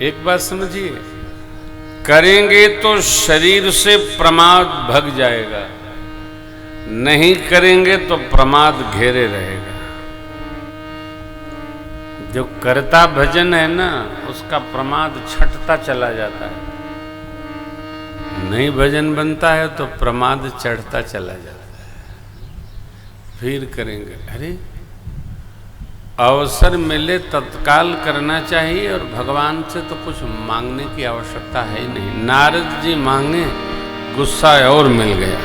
एक बात समझिए, करेंगे तो शरीर से प्रमाद भग जाएगा, नहीं करेंगे तो प्रमाद घेरे रहेगा। जो करता भजन है ना, उसका प्रमाद छटता चला जाता है, नहीं भजन बनता है तो प्रमाद चढ़ता चला जाता है। फिर करेंगे, अरे अवसर मिले तत्काल करना चाहिए, और भगवान से तो कुछ मांगने की आवश्यकता है ही नहीं। नारद जी मांगे, गुस्सा और मिल गया।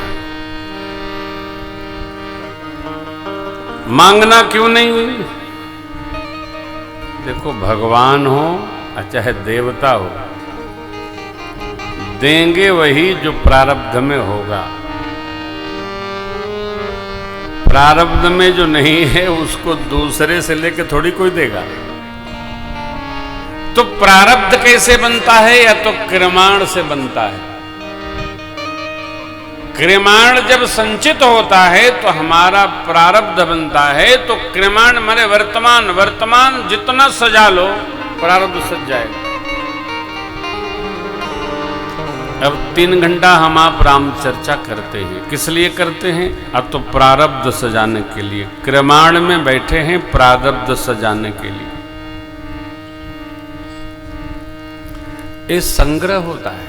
मांगना क्यों नहीं हुई? देखो, भगवान हो चाहे देवता हो, देंगे वही जो प्रारब्ध में होगा। प्रारब्ध में जो नहीं है उसको दूसरे से लेके थोड़ी कोई देगा। तो प्रारब्ध कैसे बनता है? या तो क्रियमाण से बनता है। क्रियमाण जब संचित होता है तो हमारा प्रारब्ध बनता है। तो क्रियमाण माने वर्तमान, वर्तमान जितना सजा लो प्रारब्ध सज जाएगा। अब 3 घंटा हम आप राम चर्चा करते हैं, किस लिए करते हैं? अब तो प्रारब्ध सजाने के लिए। क्रियमाण में बैठे हैं प्रारब्ध सजाने के लिए। ये संग्रह होता है।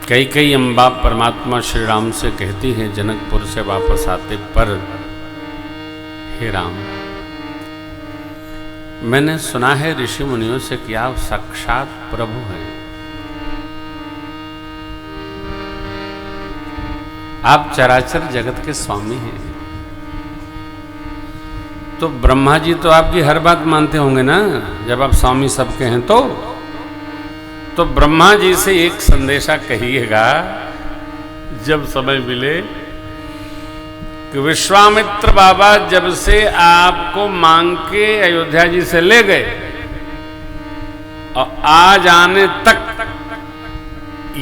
कई अम्बा परमात्मा श्री राम से कहती हैं जनकपुर से वापस आते पर, हे राम, मैंने सुना है ऋषि मुनियों से कि आप साक्षात प्रभु हैं, आप चराचर जगत के स्वामी हैं। तो ब्रह्मा जी तो आपकी हर बात मानते होंगे ना, जब आप स्वामी सबके हैं तो ब्रह्मा जी से एक संदेशा कहिएगा जब समय मिले कि विश्वामित्र बाबा जब से आपको मांग के अयोध्या जी से ले गए और आज आने तक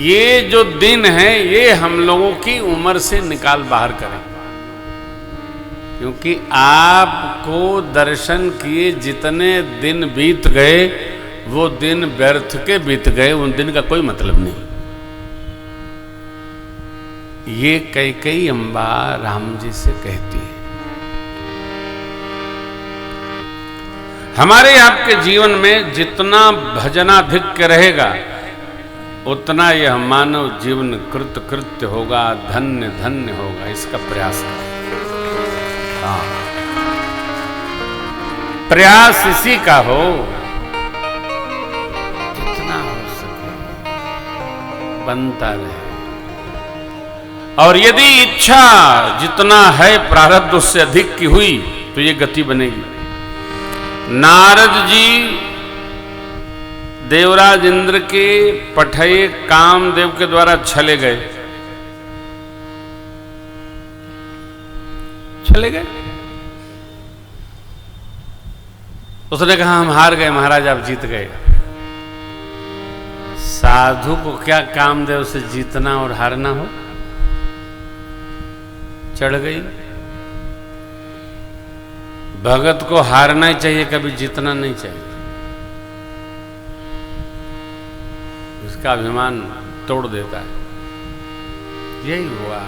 ये जो दिन है ये हम लोगों की उम्र से निकाल बाहर करें, क्योंकि आपको दर्शन किए जितने दिन बीत गए वो दिन व्यर्थ के बीत गए, उन दिन का कोई मतलब नहीं। ये कई अम्बा राम जी से कहती है। हमारे आपके जीवन में जितना भजनाधिक्य रहेगा उतना यह मानव जीवन कृत्य होगा, धन्य धन्य होगा। इसका प्रयास करें। हाँ, प्रयास इसी का हो, जितना हो सके बनता रहे। और यदि इच्छा जितना है प्रारब्ध उससे अधिक की हुई तो ये गति बनेगी। नारद जी देवराज इंद्र के पठये कामदेव के द्वारा चले गए। उसने कहा हम हार गए महाराज, आप जीत गए। साधु को क्या कामदेव से जीतना और हारना हो? चढ़ गई। भगत को हारना ही चाहिए, कभी जीतना नहीं चाहिए। उसका अभिमान तोड़ देता है। यही हुआ।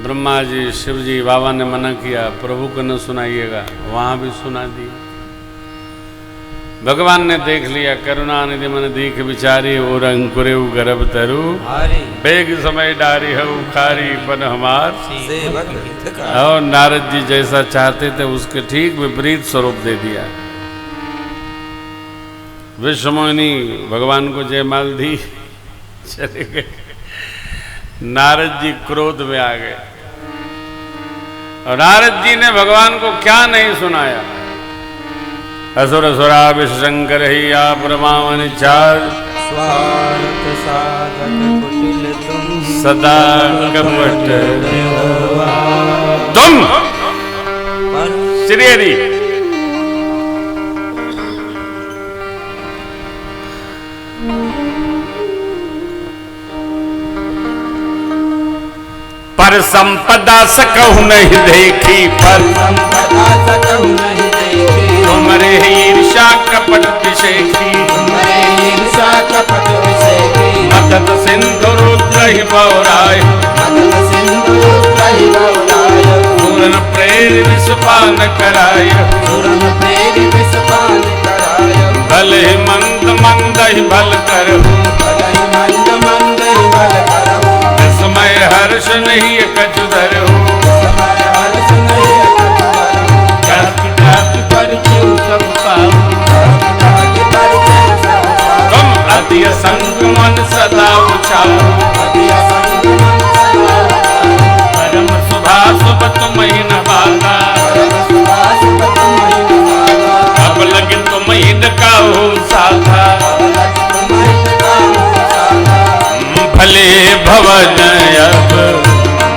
ब्रह्मा जी, शिव जी, बाबा ने मना किया, प्रभु को न सुनाइएगा, वहां भी सुना दिया। भगवान ने देख लिया, करुणा निधि मन दीख विचारी, और अंकुरे गर्भ तरु बेग समय डारी है उखारी पन हमार। और नारद जी जैसा चाहते थे उसके ठीक विपरीत स्वरूप दे दिया। विश्वमोहिनी भगवान को जयमाल दी, चले गए। नारद जी क्रोध में आ गए और नारद जी ने भगवान को क्या नहीं सुनाया। असुर सुरा विशंकर ही आप रमावन चार, स्वार्थ साधक कुटिल तुम, सदा कपट तुम। श्री हरि पर संपदा सकहु नहीं देखी, पर संपदा सकहु नहीं देखी, विषपान करायो, सुरन प्रेरी विषपान करायो, भले मंद मंद ही भल करहु, भले मंद मंद ही भल करहु, विस्मय हर्ष नहीं कछु धरहु, समय हर्ष नहीं कछु धरहु, जाति जाति परिचय सब पाऊ, जाति परिचय सब पाऊ, तुम अति असंग मन सदा उछालो, अति असंग मन सदा उछालो, परम शुभाशुभ तुम ही न बाधा, परम शुभाशुभ तुम ही न बाधा, अब लगे तुम ही न काहू साधा, अब लगे तुम ही न काहू साधा, भले भवन अब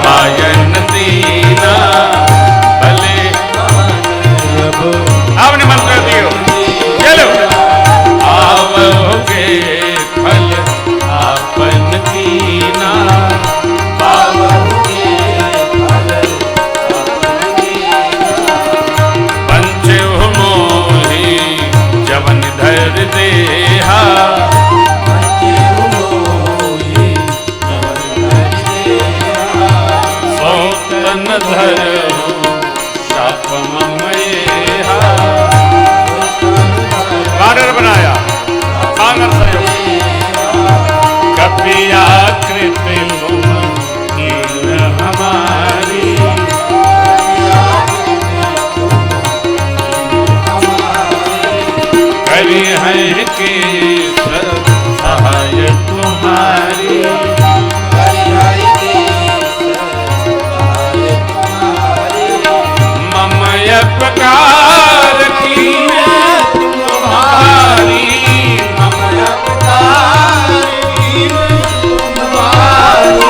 मायन दीना, भले आपने मंत्र दियो, चलो आवोगे फल आपन कीना, पावोगे फल आपन कीना, पंचे मोहि जवन धर देहा, पंचे मोहि जवन धर देहा, सोतन धरहु शाप ममयेहा, बानर बनाया बानर सहयोग, कपिया कृति तुम कीन हमारी, करी है के सब सहाय तुम्हारी, ममय प्रकार की तुम्हारी, ममय प्रकार की तुम्हारी,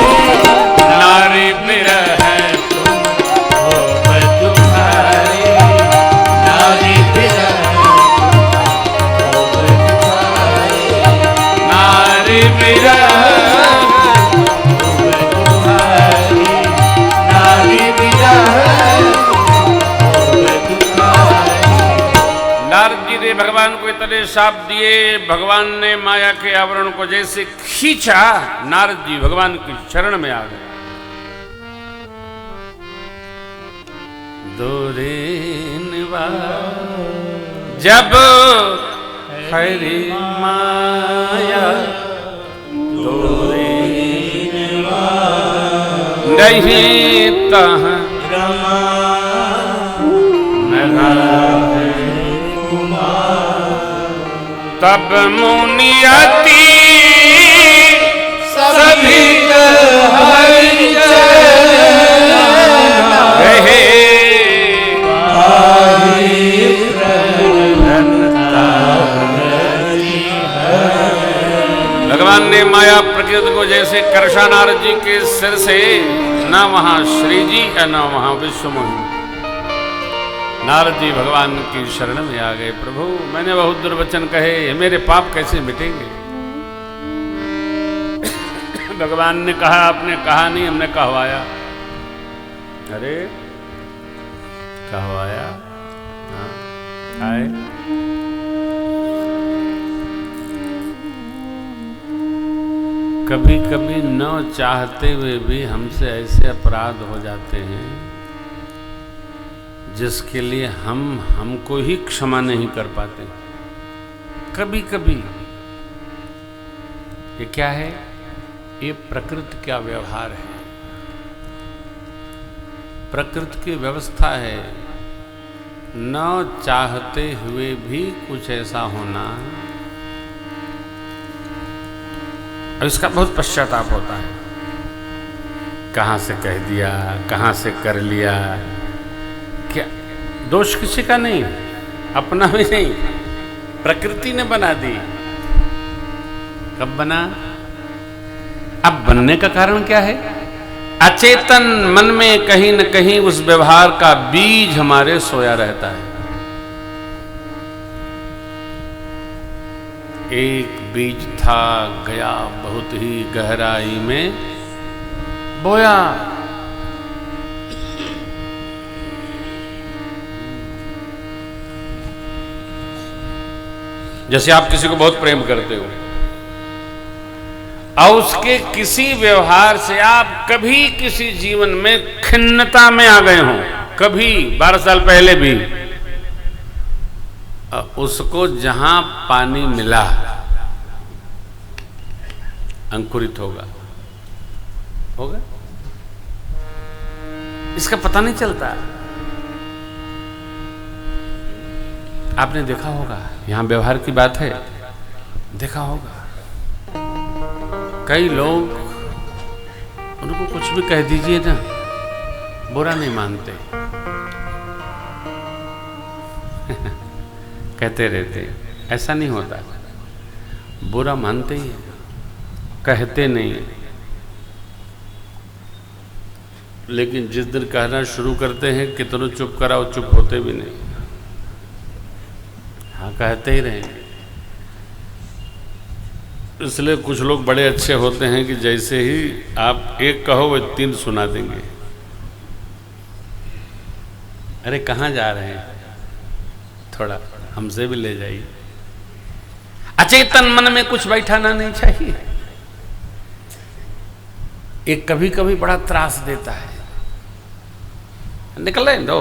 नारी विरह तुम हो तुम्हारी, नारी विरह नारी विरह तुम्हारी, नारी विरह। नारद जी ने भगवान को इतने शाप दिए, भगवान ने माया के आवरण को जैसे खींचा, नारद जी भगवान की शरण में आ गए। जब हरि माया नहीं तह तब मुनियति सभी रहे, भगवान ने माया प्रकृति को जैसे कर्षा नारद जी के सिर से, न वहां श्री जी और न वहां विश्वमोहि, नारद जी भगवान की शरण में आ गए। प्रभु मैंने बहुत दुर्वचन कहे, मेरे पाप कैसे मिटेंगे? भगवान ने कहा, आपने कहा नहीं, हमने कहवाया। अरे कहवाया? हाँ, आए कभी कभी न चाहते हुए भी हमसे ऐसे अपराध हो जाते हैं जिसके लिए हमको ही क्षमा नहीं कर पाते। कभी कभी ये क्या है? ये प्रकृति का व्यवहार है, प्रकृति की व्यवस्था है। न चाहते हुए भी कुछ ऐसा होना, और इसका बहुत पश्चाताप होता है। कहाँ से कह दिया, कहाँ से कर लिया, क्या दोष किसी का नहीं, अपना भी नहीं, प्रकृति ने बना दी। कब बना? अब बनने का कारण क्या है? अचेतन मन में कहीं न कहीं उस व्यवहार का बीज हमारे सोया रहता है। एक बीज था, गया बहुत ही गहराई में बोया। जैसे आप किसी को बहुत प्रेम करते हो और उसके किसी व्यवहार से आप कभी किसी जीवन में खिन्नता में आ गए हों, कभी 12 साल पहले भी उसको जहां पानी मिला अंकुरित होगा। इसका पता नहीं चलता। आपने देखा होगा, यहां व्यवहार की बात है, देखा होगा कई लोग, उनको कुछ भी कह दीजिए ना, बुरा नहीं मानते कहते रहते। ऐसा नहीं होता, बुरा मानते ही है, कहते नहीं। लेकिन जिस दिन कहना शुरू करते हैं, कितनों चुप कराओ, चुप होते भी नहीं। हाँ, कहते ही रहेंगे। इसलिए कुछ लोग बड़े अच्छे होते हैं कि जैसे ही आप एक कहो वे 3 सुना देंगे। अरे कहाँ जा रहे हैं, थोड़ा हमसे भी ले जाइए। अचेतन मन में कुछ बैठाना नहीं चाहिए। एक कभी कभी बड़ा त्रास देता है, निकले दो।